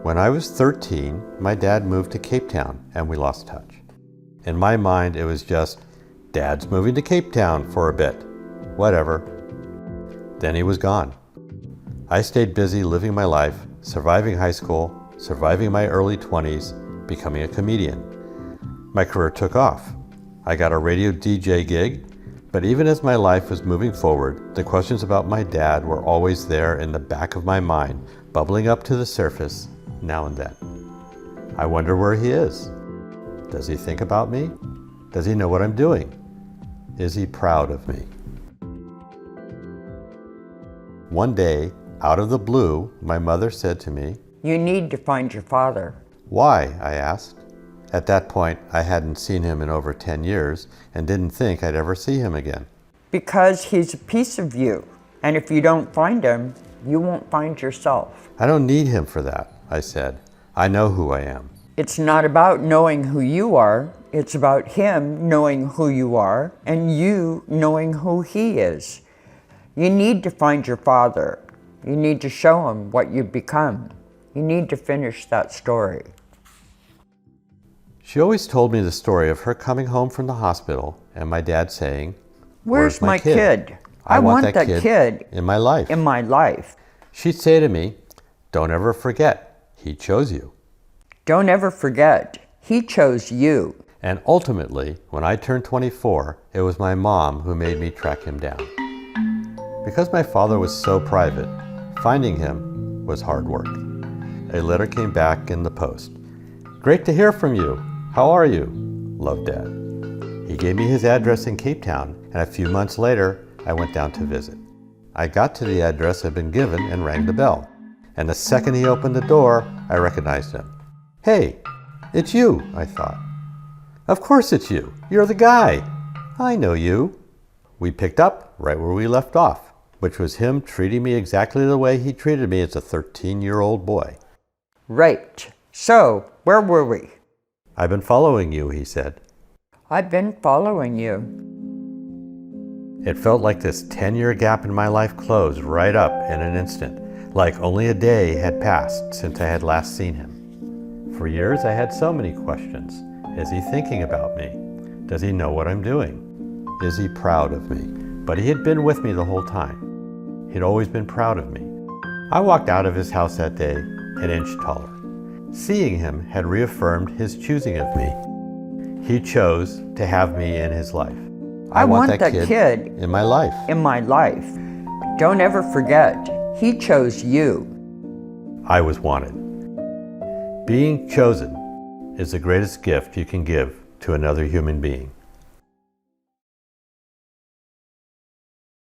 When I was 13, my dad moved to Cape Town and we lost touch. In my mind, it was just, Dad's moving to Cape Town for a bit. Whatever. Then he was gone. I stayed busy living my life, surviving high school, surviving my early 20s, becoming a comedian. My career took off. I got a radio DJ gig, but even as my life was moving forward, the questions about my dad were always there in the back of my mind, bubbling up to the surface now and then. I wonder where he is. Does he think about me? Does he know what I'm doing? Is he proud of me? One day, out of the blue, my mother said to me, "You need to find your father." "Why?" I asked. At that point, I hadn't seen him in over 10 years and didn't think I'd ever see him again. "Because he's a piece of you, and if you don't find him, you won't find yourself." "I don't need him for that," I said. "I know who I am." It's not about knowing who you are, it's about him knowing who you are and you knowing who he is. You need to find your father. You need to show him what you've become. You need to finish that story. She always told me the story of her coming home from the hospital and my dad saying, "Where's my kid? I want that kid in my life." In my life. She'd say to me, "Don't ever forget, he chose you." Don't ever forget, he chose you. And ultimately, when I turned 24, it was my mom who made me track him down. Because my father was so private, finding him was hard work. A letter came back in the post. "Great to hear from you. How are you? Love, Dad." He gave me his address in Cape Town, and a few months later, I went down to visit. I got to the address I'd been given and rang the bell. And the second he opened the door, I recognized him. "Hey, it's you," I thought. "Of course it's you. You're the guy. I know you." We picked up right where we left off, which was him treating me exactly the way he treated me as a 13-year-old boy. Right. So, where were we? "I've been following you," he said. I've been following you. It felt like this 10-year gap in my life closed right up in an instant, like only a day had passed since I had last seen him. For years, I had so many questions. Is he thinking about me? Does he know what I'm doing? Is he proud of me? But he had been with me the whole time. He'd always been proud of me. I walked out of his house that day an inch taller. Seeing him had reaffirmed his choosing of me. He chose to have me in his life. I want that kid in my life. In my life. Don't ever forget, he chose you. I was wanted. Being chosen is the greatest gift you can give to another human being.